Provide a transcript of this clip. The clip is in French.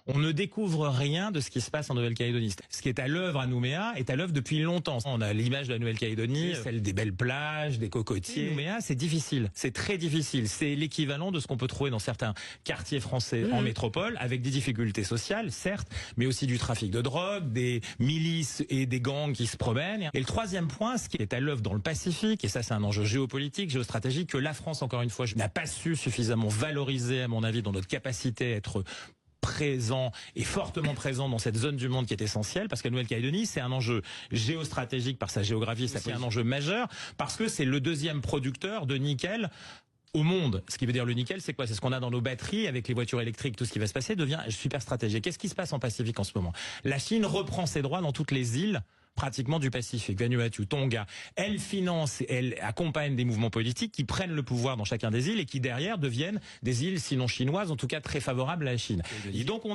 on ne découvre rien de ce qui se passe en Nouvelle-Calédonie. Ce qui est à l'œuvre à Nouméa est à l'œuvre depuis longtemps. On a l'image de la Nouvelle-Calédonie, celle des belles plages, des cocotiers. Nouméa, c'est difficile, c'est très difficile. C'est l'équivalent de ce qu'on peut trouver dans certains quartiers français en métropole, avec des difficultés sociales, certes, mais aussi du trafic de drogue, des milices et des gangs qui se promènent. Et le troisième point, ce qui est à l'œuvre dans le Pacifique, et ça c'est un enjeu géopolitique, géostratégique, que la France, encore une fois, n'a pas su suffisamment valoriser, à mon avis, dans notre capacité à être présent et fortement présent dans cette zone du monde qui est essentielle, parce que la Nouvelle-Calédonie, c'est un enjeu géostratégique par sa géographie, c'est un enjeu majeur, parce que c'est le deuxième producteur de nickel au monde. Ce qui veut dire le nickel, c'est quoi? C'est ce qu'on a dans nos batteries, avec les voitures électriques, tout ce qui va se passer devient super stratégique. Qu'est-ce qui se passe en Pacifique en ce moment? La Chine reprend ses droits dans toutes les îles pratiquement du Pacifique, Vanuatu, Tonga. Elle finance, elle accompagne des mouvements politiques qui prennent le pouvoir dans chacun des îles et qui derrière deviennent des îles sinon chinoises, en tout cas très favorables à la Chine. Et donc on a